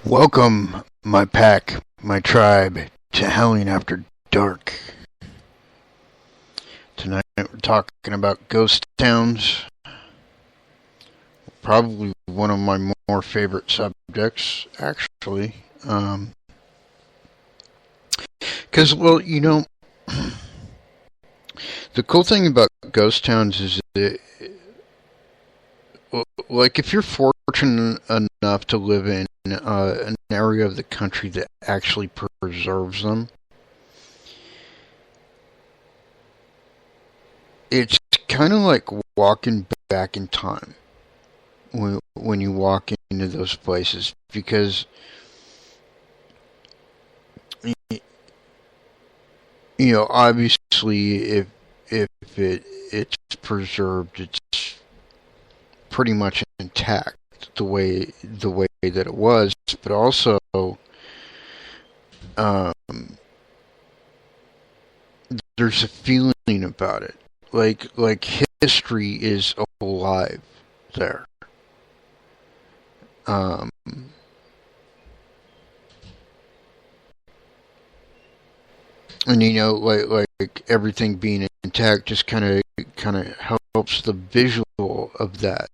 Welcome, my pack, my tribe, to Howling After Dark. Tonight we're talking about ghost towns. Probably one of my more favorite subjects, actually. Because, the cool thing about ghost towns is that, like, if you're fortunate enough to live in an area of the country that actually preserves them, it's kind of like walking back in time when you walk into those places, because obviously if it's preserved, it's pretty much intact the way that it was, but also there's a feeling about it, like history is alive there. And like everything being intact just kind of helps the visual of that,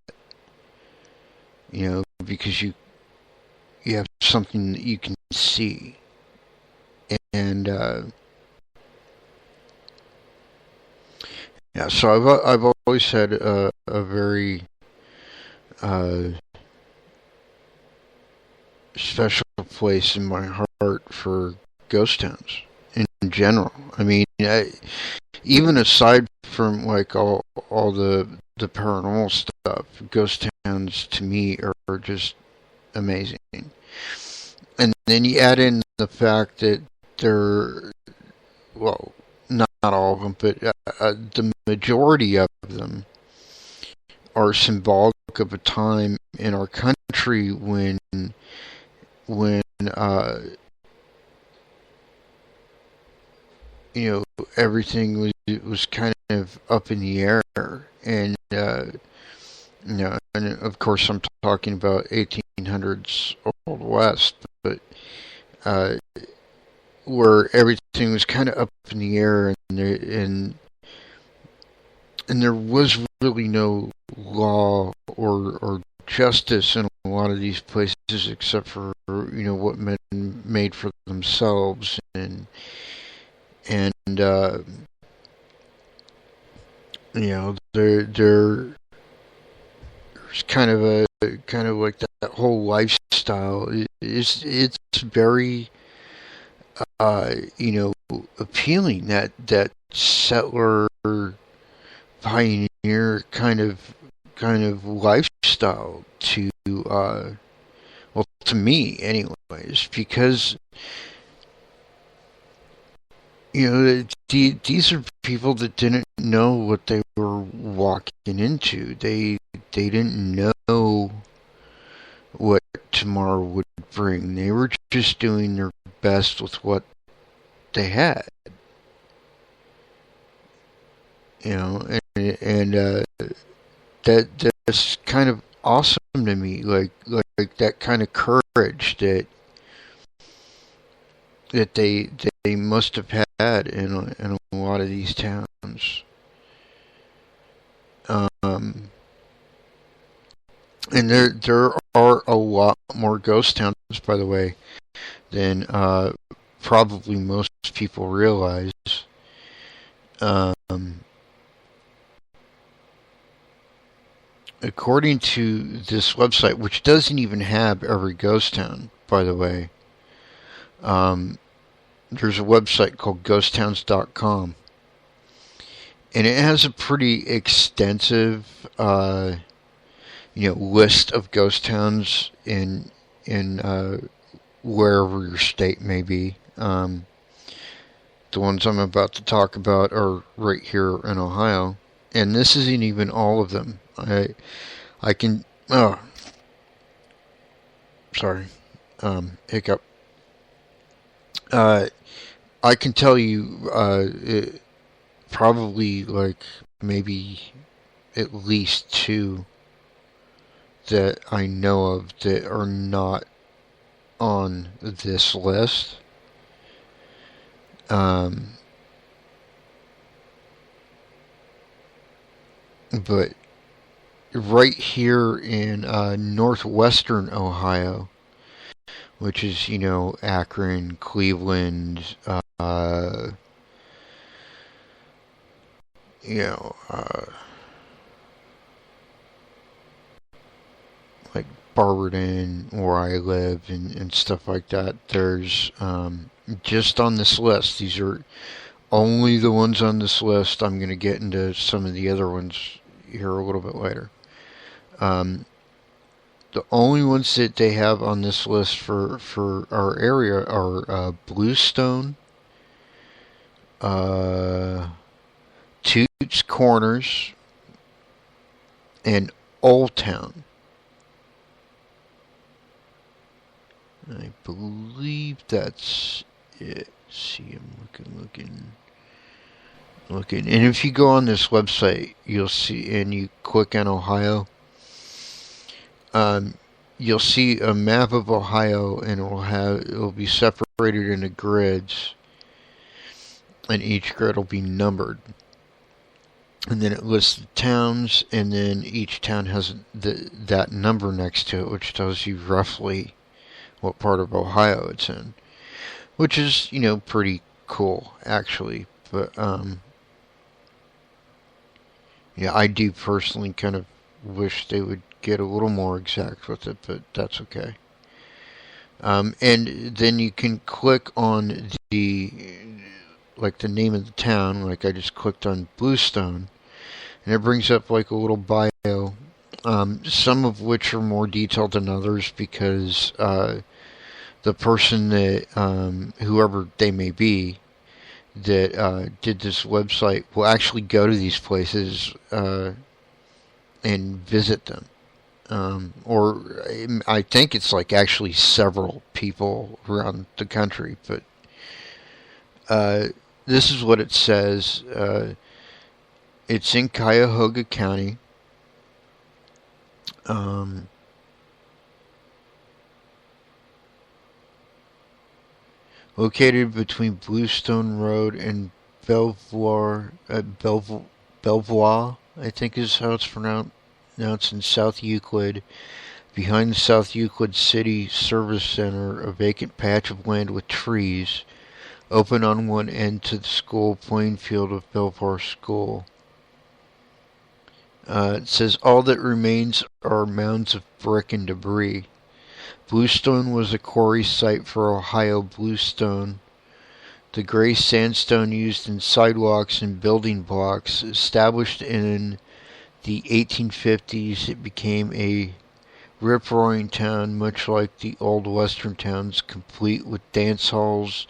because you have something that you can see. And so I've always had a very special place in my heart for ghost towns in general. I mean, even aside from like all the paranormal stuff, ghost towns to me are just amazing. And then you add in the fact that they're, well, not all of them, but the majority of them are symbolic of a time in our country when everything was kind of up in the air, and and of course I'm talking about 1800s Old West, but where everything was kind of up in the air, and there was really no law or justice in a lot of these places, except for what men made for themselves, and there's kind of like that whole lifestyle. It's very appealing, that settler pioneer kind of lifestyle to to me anyways, because these are people that didn't know what they were walking into. They didn't know what tomorrow would bring. They were just doing their best with what they had. And that's kind of awesome to me. Like that kind of courage that they must have had in a lot of these towns. And there are a lot more ghost towns, by the way, than probably most people realize. According to this website, which doesn't even have every ghost town, by the way, there's a website called GhostTowns.com, and it has a pretty extensive list of ghost towns in wherever your state may be. The ones I'm about to talk about are right here in Ohio, and this isn't even all of them. I can hiccup. I can tell you probably like maybe at least two that I know of that are not on this list. But right here in northwestern Ohio, which is, Akron, Cleveland, you know, uh, like Barberton, where I live, and stuff like that. There's just on this list. These are only the ones on this list. I'm going to get into some of the other ones here a little bit later. The only ones that they have on this list for our area are Bluestone, Toots Corners, and Old Town. I believe that's it. Let's see, I'm looking. And if you go on this website, you'll see, and you click on Ohio, you'll see a map of Ohio, and it'll be separated into grids, and each grid will be numbered. And then it lists the towns, and then each town has that number next to it, which tells you roughly what part of Ohio it's in, which is, pretty cool, actually. But yeah, I do personally kind of wish they would get a little more exact with it, but that's okay. And then you can click on the name of the town, like I just clicked on Bluestone, and it brings up like a little bio, some of which are more detailed than others because the person that, whoever they may be, that did this website will actually go to these places and visit them. Or I think it's like actually several people around the country, but this is what it says. It's in Cuyahoga County. Located between Bluestone Road and Belvoir, Belvoir, I think is how it's pronounced. Now it's in South Euclid. Behind the South Euclid City Service Center, a vacant patch of land with trees, open on one end to the school playing field of Belvoir School. It says all that remains are mounds of brick and debris. Bluestone was a quarry site for Ohio bluestone. The gray sandstone used in sidewalks and building blocks. Established in the 1850s, it became a rip-roaring town, much like the old western towns, complete with dance halls,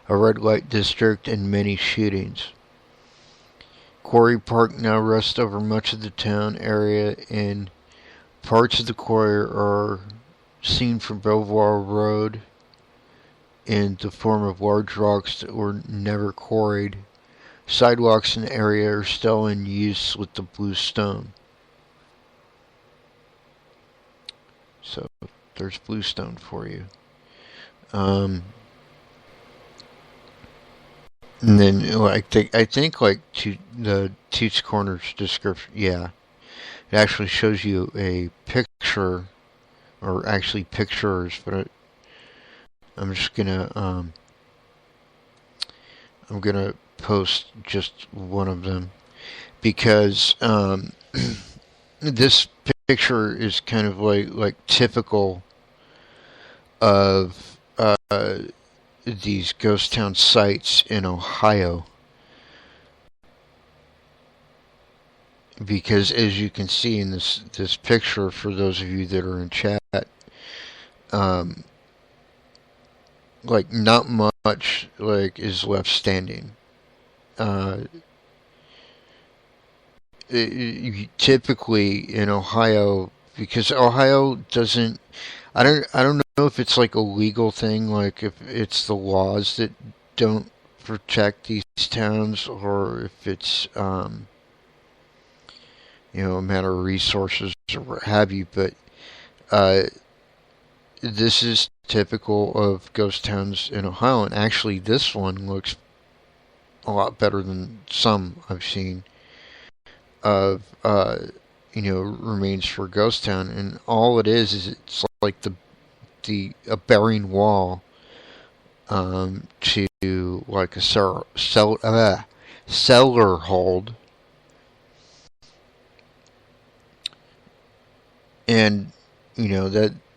a red light district, and many shootings. Quarry Park now rests over much of the town area, and parts of the quarry are seen from Belvoir Road in the form of large rocks that were never quarried. Sidewalks in the area are still in use with the bluestone. So there's bluestone for you. And then I think like the Toots Corners description, yeah, it actually shows you a picture, or actually pictures, but I'm just gonna I'm gonna post just one of them because this picture is kind of like typical of these ghost town sites in Ohio, because as you can see in this picture, for those of you that are in chat, like not much like is left standing. Typically in Ohio, because Ohio doesn't, I don't know if it's like a legal thing, like if it's the laws that don't protect these towns, or if it's a matter of resources or what have you, but this is typical of ghost towns in Ohio, and actually this one looks a lot better than some I've seen of remains for ghost town. And all it is it's like the a bearing wall to like a cellar hold, and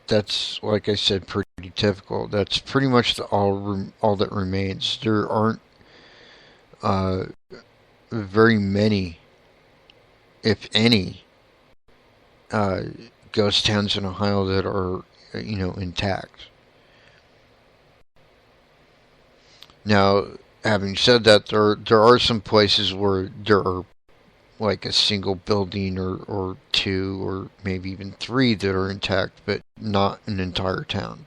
that's like I said, pretty typical. That's pretty much all that remains. There aren't uh, very many, if any, uh, ghost towns in Ohio that are intact. Now, having said that, there are some places where there are like a single building or two or maybe even three that are intact, but not an entire town.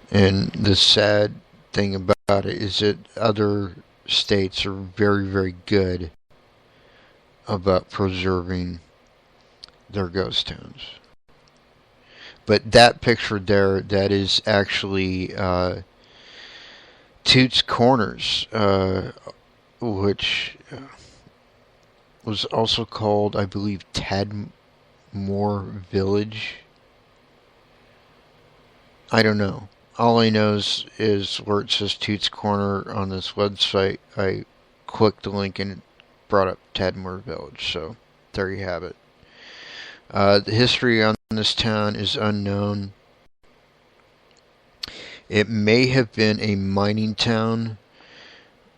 And the sad thing about it is that other states are very, very good about preserving their ghost towns. But that picture there, that is actually Toots Corners, which was also called, I believe, Tadmore Village. I don't know. All I know is where it says Toots Corner on this website, I clicked the link and it brought up Tadmore Village. So there you have it. The history on this town is unknown. It may have been a mining town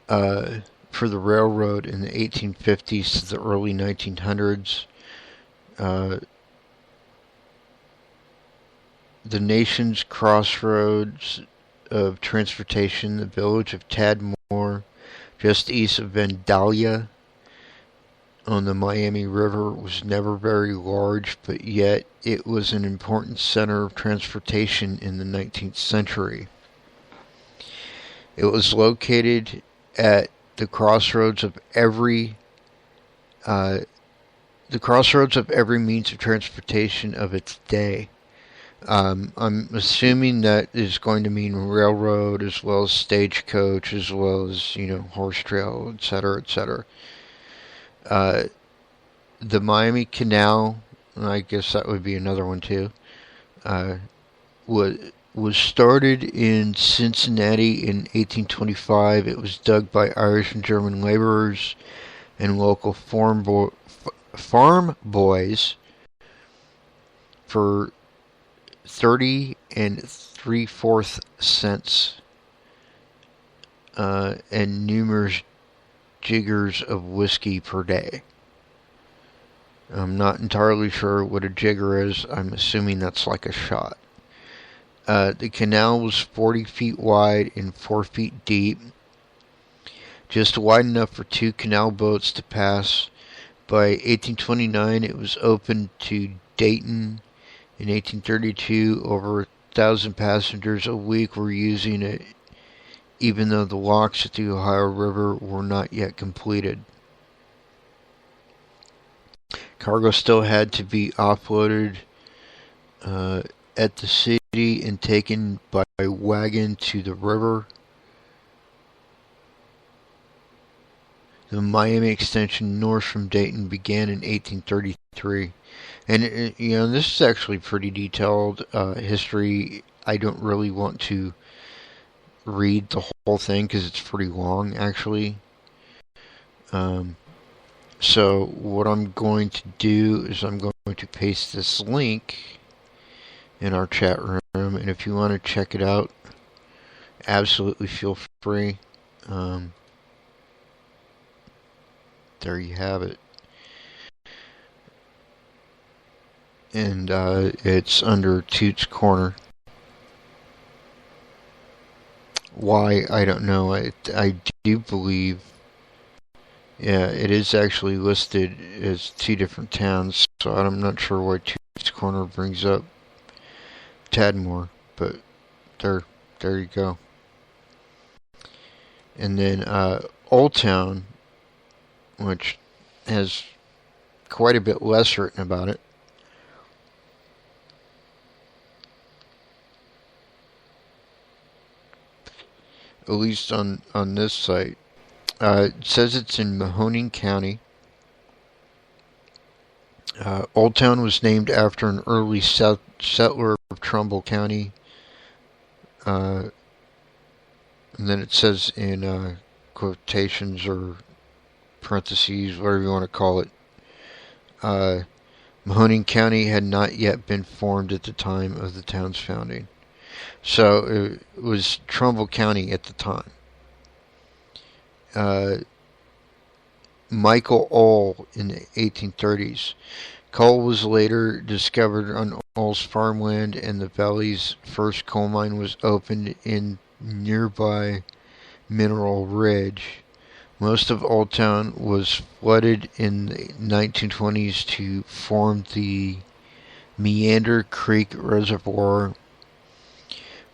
for the railroad in the 1850s to the early 1900s. The nation's crossroads of transportation, the village of Tadmore, just east of Vandalia on the Miami River, was never very large, but yet it was an important center of transportation in the 19th century. It was located at the crossroads of every means of transportation of its day. I'm assuming that is going to mean railroad as well as stagecoach as well as horse trail, etc., etc. The Miami Canal, I guess that would be another one too, was started in Cincinnati in 1825. It was dug by Irish and German laborers and local farm boys for 30 3/4 cents and numerous jiggers of whiskey per day. I'm not entirely sure what a jigger is. I'm assuming that's like a shot. The canal was 40 feet wide and 4 feet deep, just wide enough for 2 canal boats to pass. By 1829, it was opened to Dayton. In 1832, over 1,000 passengers a week were using it, even though the locks at the Ohio River were not yet completed. Cargo still had to be offloaded at the city and taken by wagon to the river. The Miami extension north from Dayton began in 1833. And, this is actually pretty detailed history. I don't really want to read the whole thing because it's pretty long, actually. So what I'm going to do is I'm going to paste this link in our chat room. And if you want to check it out, absolutely feel free. There you have it. And it's under Toots Corner. Why, I don't know. I do believe, yeah, it is actually listed as 2 different towns, so I'm not sure why Toots Corner brings up Tadmore, but there you go. And then Old Town which has quite a bit less written about it. At least on this site. It says it's in Mahoning County. Old Town was named after an early settler of Trumbull County. And then it says in quotations or parentheses, whatever you want to call it, Mahoning County had not yet been formed at the time of the town's founding. So it was Trumbull County at the time. Michael Ohl in the 1830s. Coal was later discovered on Ohl's farmland, and the valley's first coal mine was opened in nearby Mineral Ridge. Most of Old Town was flooded in the 1920s to form the Meander Creek Reservoir,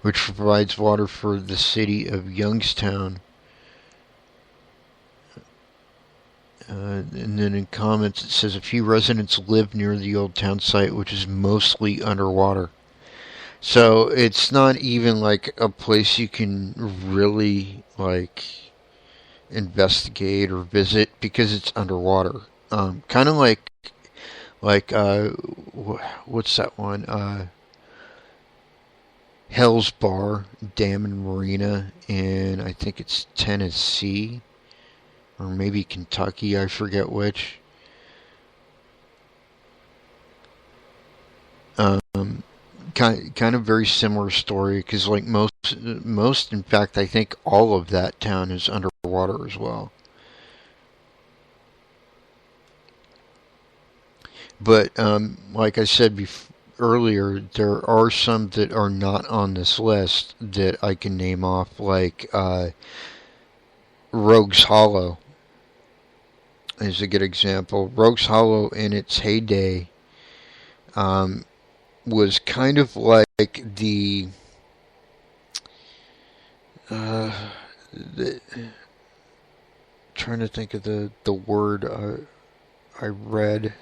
which provides water for the city of Youngstown. And then in comments it says a few residents live near the old town site, which is mostly underwater. So it's not even like a place you can really like investigate or visit because it's underwater. Kind of like what's that one? Hell's Bar Dam and Marina in, I think it's Tennessee. Or maybe Kentucky, I forget which. Kind of very similar story, because like most, in fact, I think all of that town is underwater as well. But like I said earlier, there are some that are not on this list that I can name off, like Rogues Hollow is a good example. Rogues Hollow in its heyday was kind of like the trying to think of the word I read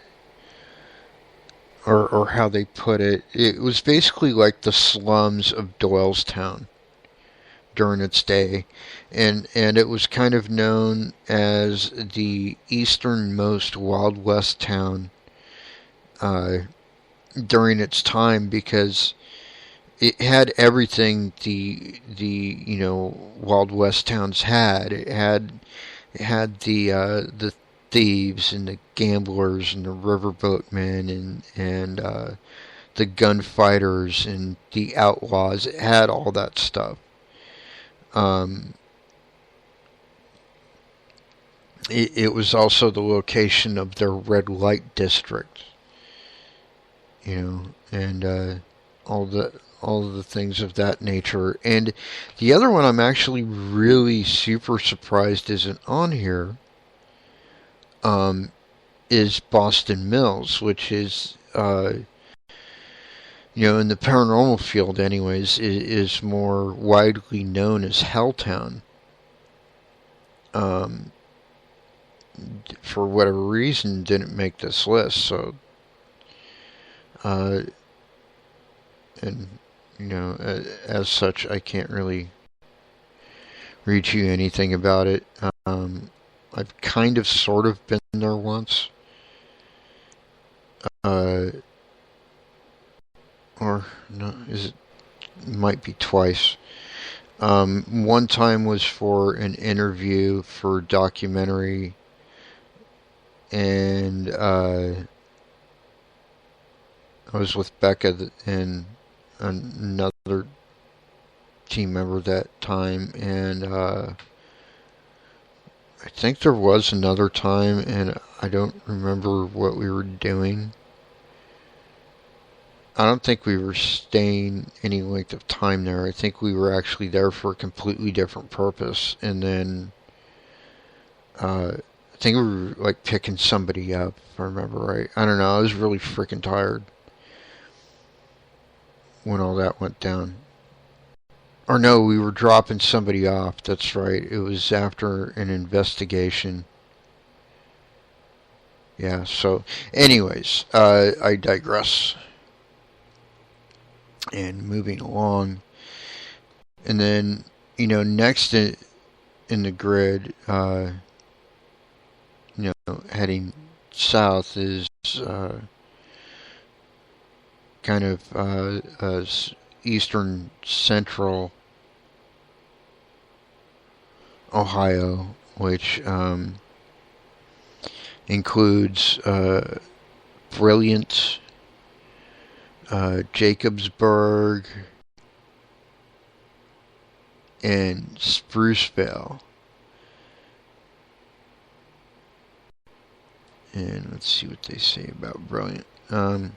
or how they put it. It was basically like the slums of Doylestown during its day, and it was kind of known as the easternmost Wild West town during its time, because it had everything the Wild West towns had. It had the thieves and the gamblers and the riverboatmen and the gunfighters and the outlaws. It had all that stuff. It was also the location of their red light district, and all of the things of that nature. And the other one I'm actually really super surprised isn't on here, is Boston Mills, which is in the paranormal field anyways, is more widely known as Helltown. For whatever reason, didn't make this list, so and as such, I can't really read you anything about it. I've kind of sort of been there once. Or no, it might be twice. One time was for an interview for a documentary, and I was with Becca and another team member that time, and I think there was another time, and I don't remember what we were doing. I don't think we were staying any length of time there. I think we were actually there for a completely different purpose. And then I think we were like picking somebody up, if I remember right. I don't know. I was really freaking tired when all that went down. Or no, we were dropping somebody off. That's right. It was after an investigation. Yeah, so, anyways, I digress. And moving along. And then, next in the grid, heading south is kind of eastern central Ohio, which includes Brilliant, Jacobsburg, and Spruceville. And let's see what they say about Brilliant. It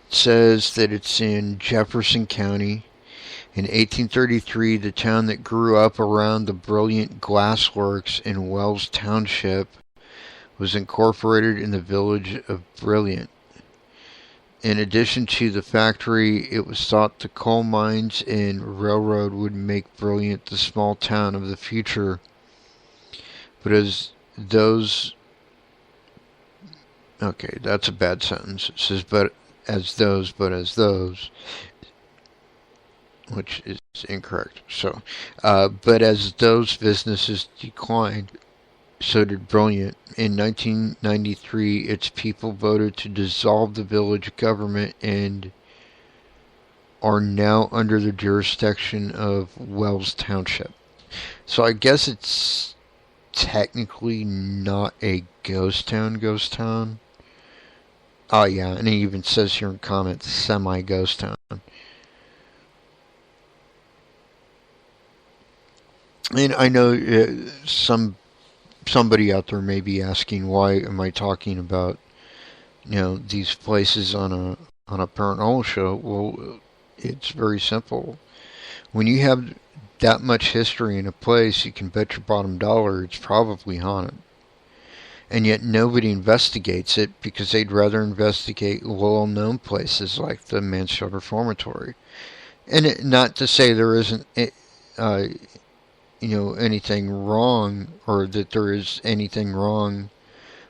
says that it's in Jefferson County. In 1833, the town that grew up around the Brilliant Glassworks in Wells Township was incorporated in the village of Brilliant. In addition to the factory, it was thought the coal mines and railroad would make Brilliant the small town of the future. But as those... Okay, that's a bad sentence. It says, but as those, which is incorrect. So, but as those businesses declined, so did Brilliant. In 1993, its people voted to dissolve the village government and are now under the jurisdiction of Wells Township. So I guess it's technically not a ghost town. Oh yeah, and it even says here in comments, semi-ghost town. And I know somebody out there may be asking, why am I talking about these places on a paranormal show? Well, it's very simple. When you have that much history in a place, you can bet your bottom dollar it's probably haunted. And yet nobody investigates it because they'd rather investigate well-known places like the Manslaughter Reformatory. And not to say there isn't anything wrong, or that there is anything wrong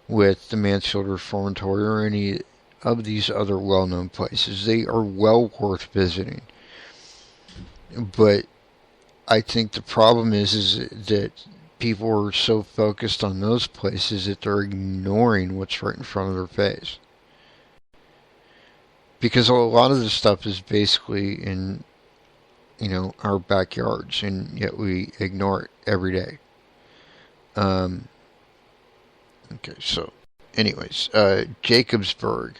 with the Manslaughter Reformatory or any of these other well-known places. They are well worth visiting. But I think the problem is that people are so focused on those places that they're ignoring what's right in front of their face. Because a lot of this stuff is basically in our backyards, and yet we ignore it every day. Okay, so anyways, Jacobsburg.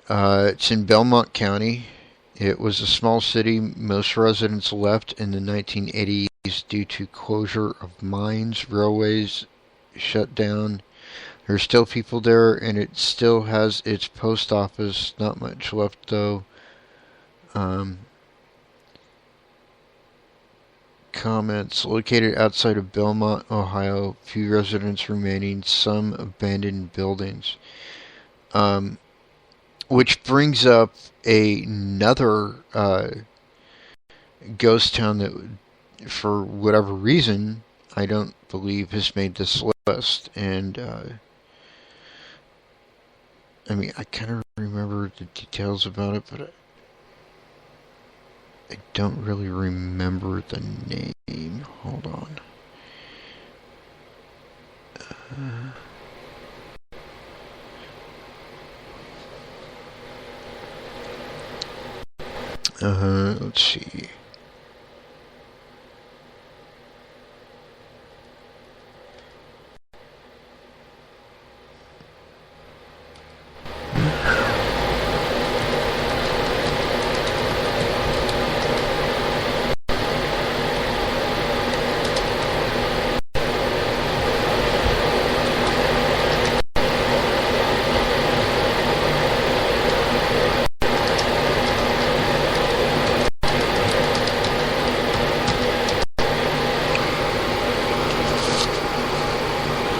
It's in Belmont County. It was a small city. Most residents left in the 1980s due to closure of mines, railways shut down. There's still people there, and it still has its post office. Not much left, though. Comments. Located outside of Belmont, Ohio. Few residents remaining. Some abandoned buildings. Which brings up another ghost town that, for whatever reason, I don't believe has made this list. And I kind of remember the details about it, but I don't really remember the name. Hold on. Let's see.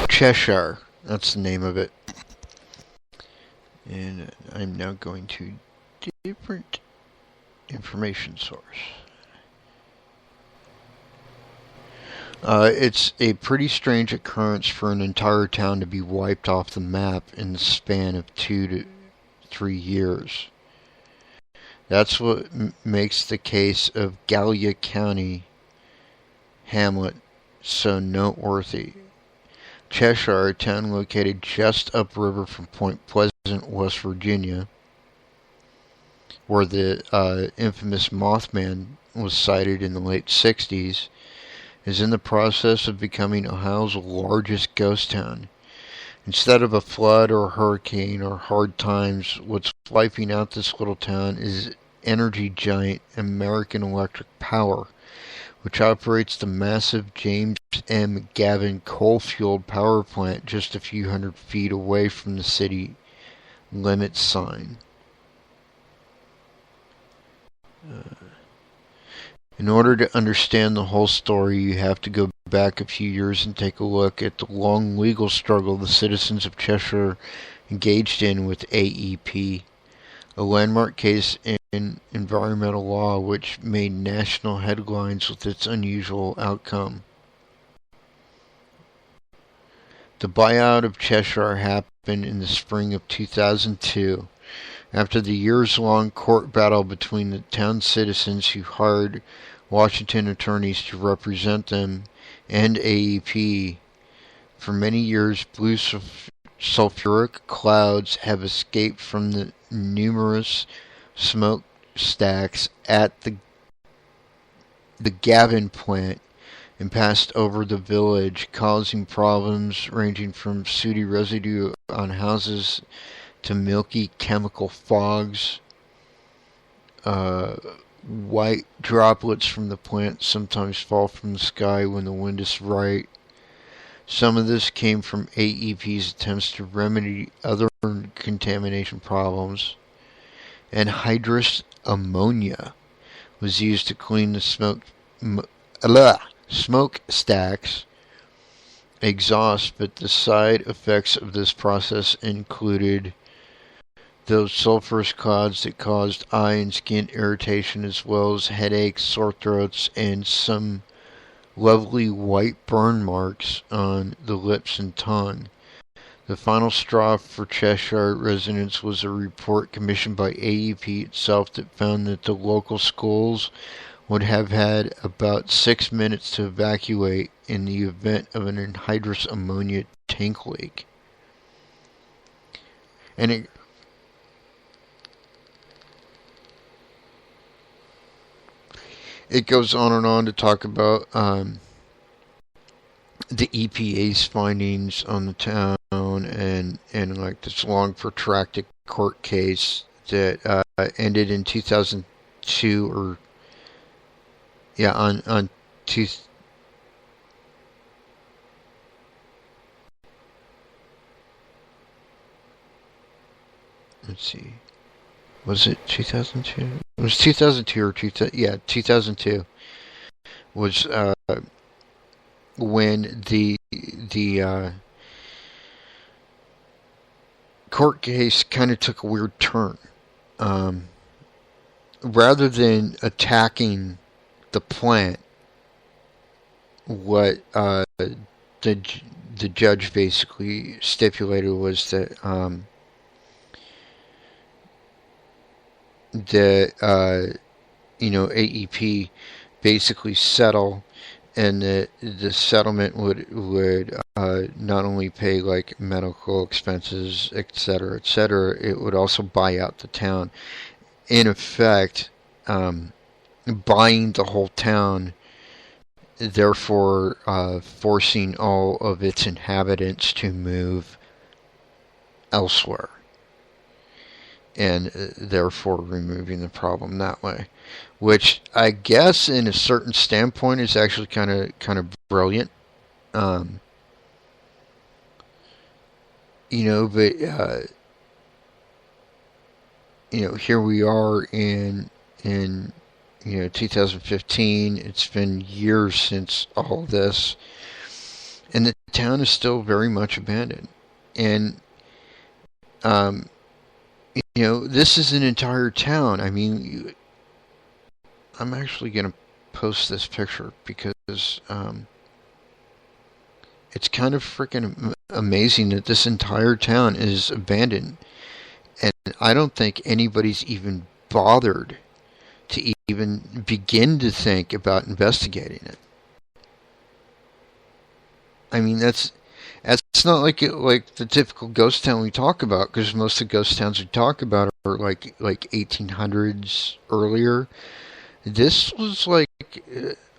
Cheshire. That's the name of it. And I'm now going to different information source. It's a pretty strange occurrence for an entire town to be wiped off the map in the span of 2 to 3 years. That's what makes the case of Gallia County hamlet so noteworthy. Cheshire, a town located just upriver from Point Pleasant, West Virginia, where the infamous Mothman was sighted in the late 60s, is in the process of becoming Ohio's largest ghost town. Instead of a flood or a hurricane or hard times, what's wiping out this little town is energy giant American Electric Power, which operates the massive James M. Gavin coal-fueled power plant just a few hundred feet away from the city limit sign. In order to understand the whole story, you have to go back a few years and take a look at the long legal struggle the citizens of Cheshire engaged in with AEP, a landmark case in environmental law which made national headlines with its unusual outcome. The buyout of Cheshire happened in the spring of 2002. After the years-long court battle between the town citizens who hired Washington attorneys to represent them and AEP, for many years blue sulfuric clouds have escaped from the numerous smokestacks at the Gavin plant and passed over the village, causing problems ranging from sooty residue on houses to milky chemical fogs. White droplets from the plant sometimes fall from the sky when the wind is right. Some of this came from AEP's attempts to remedy other contamination problems. Anhydrous ammonia was used to clean the smokestacks exhaust, but the side effects of this process included those sulfurous clouds that caused eye and skin irritation, as well as headaches, sore throats, and some lovely white burn marks on the lips and tongue. The final straw for Cheshire residents was a report commissioned by AEP itself that found that the local schools would have had about 6 minutes to evacuate in the event of an anhydrous ammonia tank leak. And it goes on and on to talk about the EPA's findings on the town and like this long protracted court case that ended in 2002 or on two. Let's see. Was it 2002? It was 2002 or 2002 was when the court case kind of took a weird turn. Rather than attacking the plant, what the judge basically stipulated was that AEP basically settle, and the settlement would not only pay like medical expenses, etc., etc. It would also buy out the town. In effect, buying the whole town, therefore forcing all of its inhabitants to move elsewhere, and therefore removing the problem that way, which I guess in a certain standpoint is actually kind of brilliant. But here we are in 2015. It's been years since all this, and the town is still very much abandoned. And this is an entire town. I mean, I'm actually going to post this picture because it's kind of freaking amazing that this entire town is abandoned, and I don't think anybody's even bothered to even begin to think about investigating it. I mean, that's not like the typical ghost town we talk about, because most of the ghost towns we talk about are like 1800s earlier. This was like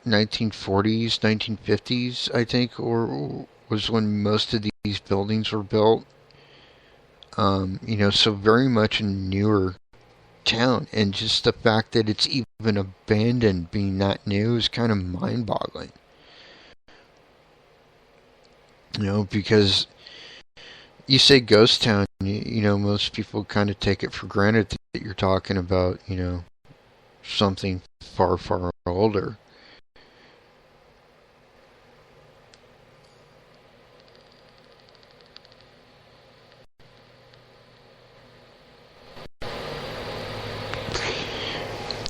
1940s, 1950s, I think, or was when most of these buildings were built. So very much a newer town, and just the fact that it's even abandoned being that new is kind of mind-boggling. Because you say ghost town, most people kind of take it for granted that you're talking about, something far, far older.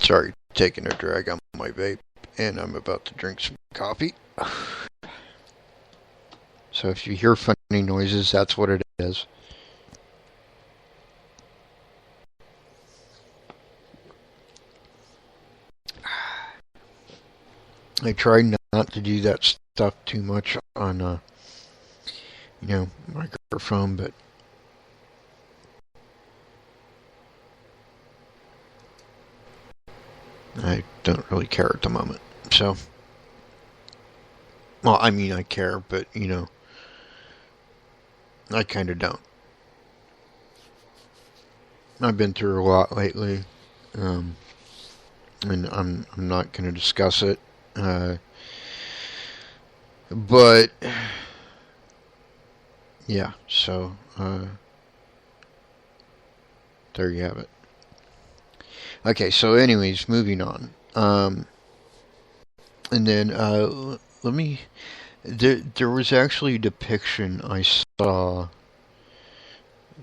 Sorry, taking a drag on my vape, and I'm about to drink some coffee. So if you hear funny noises, that's what it is. I try not to do that stuff too much on, microphone, but I don't really care at the moment. So, well, I mean, I care, but, I kind of don't. I've been through a lot lately, and I'm not going to discuss it. But yeah, so there you have it. Okay, so anyways, moving on. And then let me. There was actually a depiction I saw,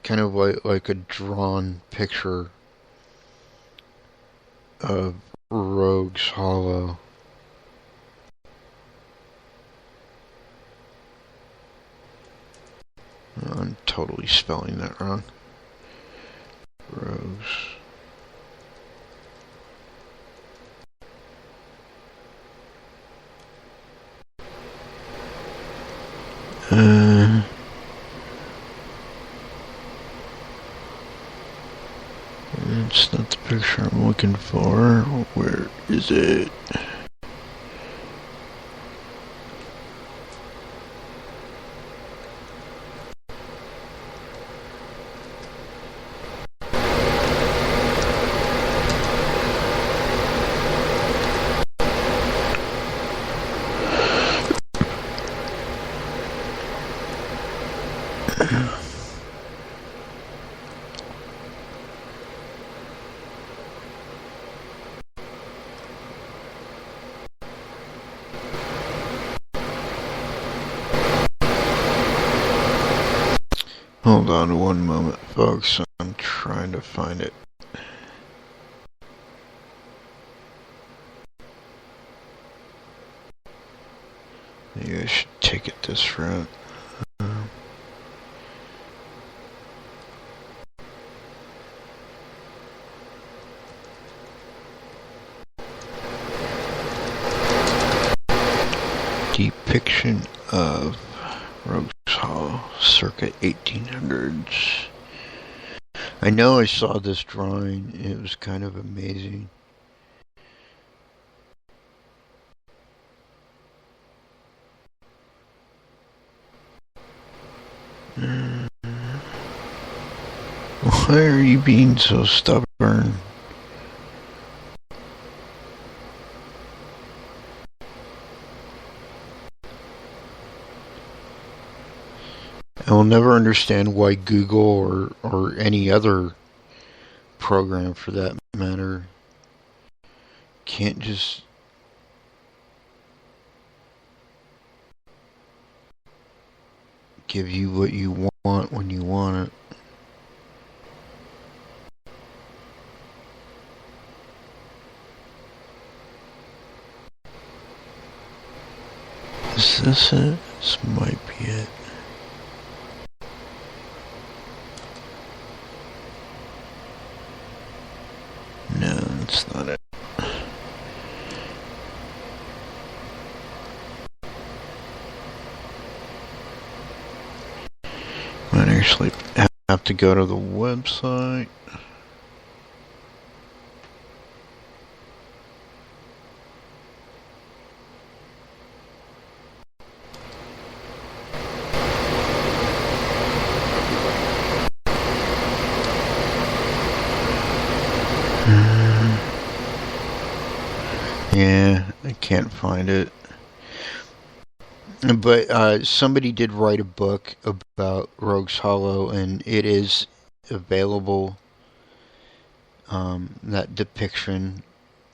kind of like a drawn picture of Rogues Hollow. I'm totally spelling that wrong. Rogues. It's not the picture I'm looking for. Where is it? Hold on one moment, folks. I'm trying to find it. Maybe I should take it this route. Depiction of Rogues Hall, circa 1800s. I know I saw this drawing. It was kind of amazing. Why are you being so stubborn? I will never understand why Google or any other program for that matter can't just give you what you want when you want it. Is this it? This might be it. No, that's not it. Might actually have to go to the website. Yeah, I can't find it. But somebody did write a book about Rogues Hollow, and it is available. That depiction,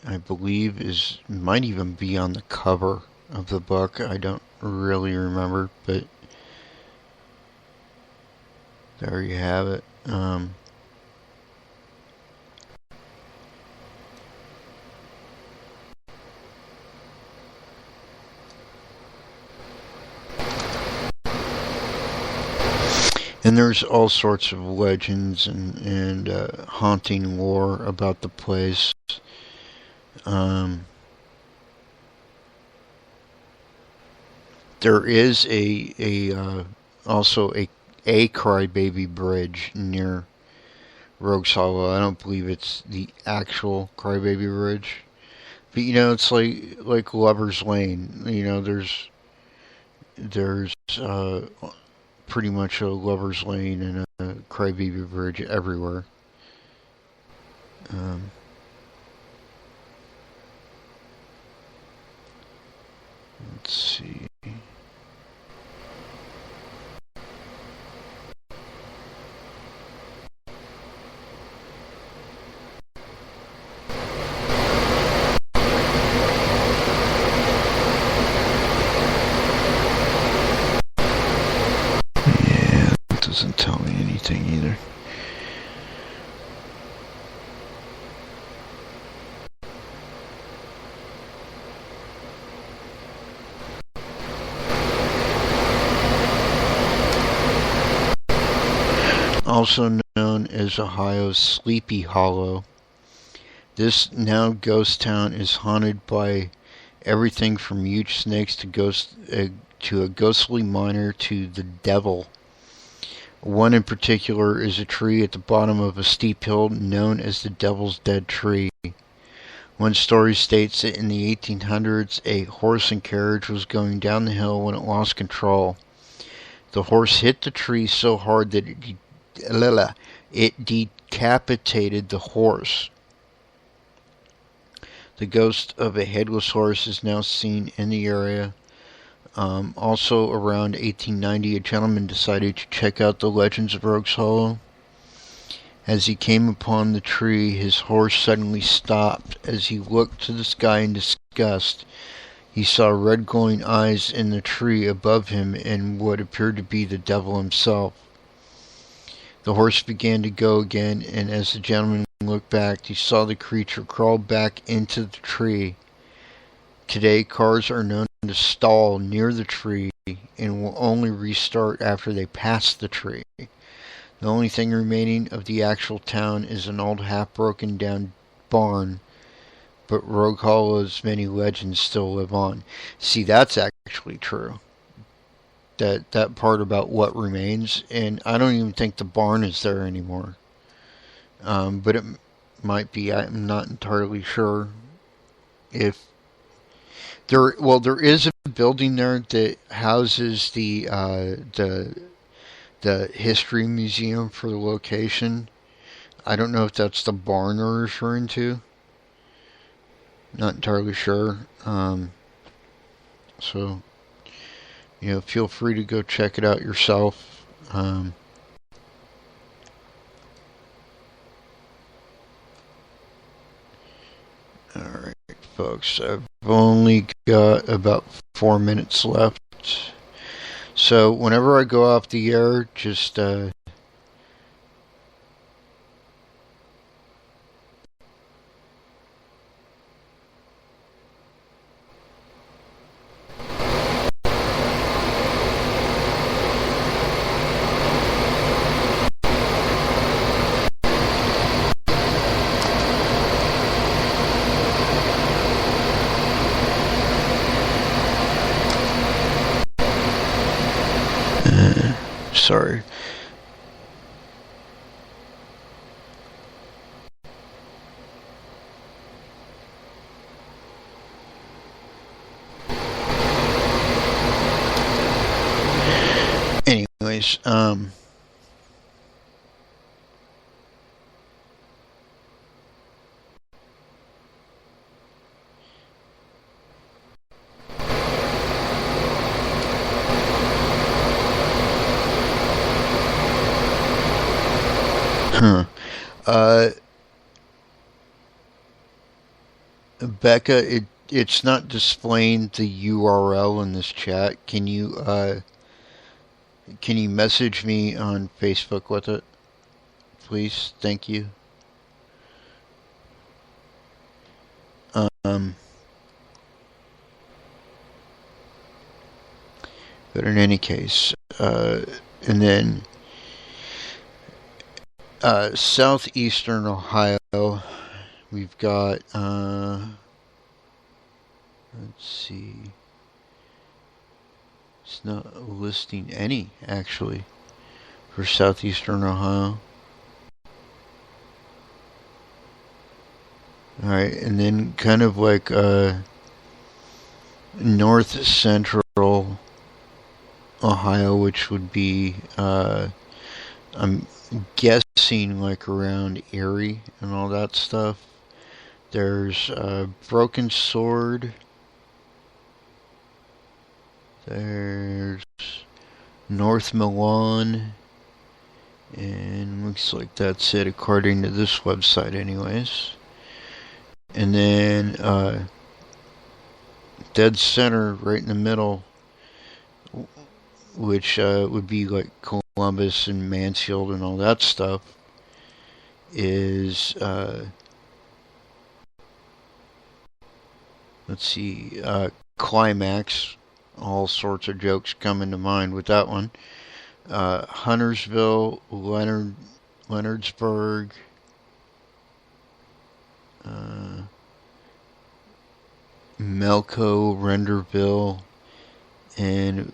I believe, might even be on the cover of the book. I don't really remember, but there you have it. And there's all sorts of legends and haunting lore about the place. There is also a Crybaby Bridge near Rogues Hollow. I don't believe it's the actual Crybaby Bridge, but it's like Lover's Lane. There's pretty much a Lover's Lane and a Crybaby Bridge everywhere. Let's see. Yeah, it doesn't tell me anything either. Also known as Ohio's Sleepy Hollow, this now ghost town is haunted by everything from huge snakes to a ghostly miner to the devil. One in particular is a tree at the bottom of a steep hill known as the Devil's Dead Tree. One story states that in the 1800s, a horse and carriage was going down the hill when it lost control. The horse hit the tree so hard that it decapitated the horse. The ghost of a headless horse is now seen in the area. Also around 1890, a gentleman decided to check out the legends of Rogues Hollow. As he came upon the tree, his horse suddenly stopped. As he looked to the sky in disgust, he saw red glowing eyes in the tree above him and what appeared to be the devil himself. The horse began to go again, and as the gentleman looked back, he saw the creature crawl back into the tree. Today, cars are known to stall near the tree and will only restart after they pass the tree. The only thing remaining of the actual town is an old half-broken down barn, but Rogue Hollow's many legends still live on. See, that's actually true. That part about what remains, and I don't even think the barn is there anymore. But it might be. I'm not entirely sure if there. Well, there is a building there that houses the history museum for the location. I don't know if that's the barn they're referring to. Not entirely sure. So, feel free to go check it out yourself. Alright, folks. I've only got about 4 minutes left. So, whenever I go off the air, just anyways, huh. Uh, Becca, it's not displaying the URL in this chat. Can you message me on Facebook with it, please? Thank you. Um, but in any case, and then southeastern Ohio, we've got let's see. It's not listing any, actually, for southeastern Ohio. Alright, and then kind of like north central Ohio, which would be, I'm guessing like around Erie and all that stuff. There's Broken Sword. There's North Milan. And looks like that's it according to this website anyways. And then dead center right in the middle, which would be like Columbus and Mansfield and all that stuff, is let's see, Climax. All sorts of jokes come into mind with that one. Huntersville, Leonardsburg, Melco, Renderville, and a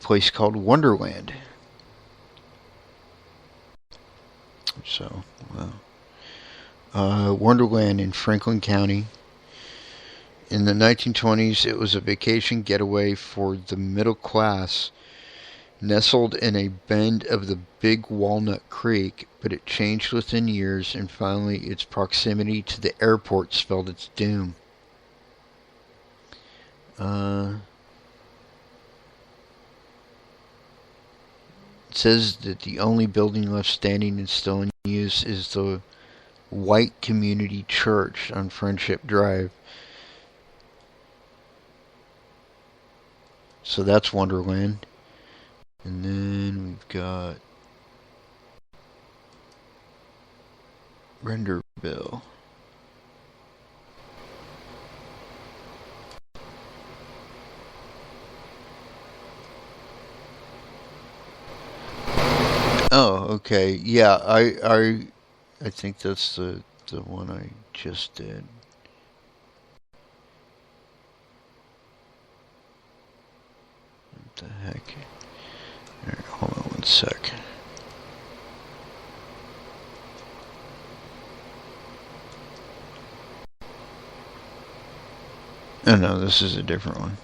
place called Wonderland. So, Wonderland in Franklin County. In the 1920s, it was a vacation getaway for the middle class, nestled in a bend of the Big Walnut Creek, but it changed within years, and finally its proximity to the airport spelled its doom. It says that the only building left standing and still in use is the White Community Church on Friendship Drive. So that's Wonderland. And then we've got Renderville. Oh, okay. Yeah, I think that's the one I just did. What the heck? Alright, hold on one sec. Oh no, this is a different one.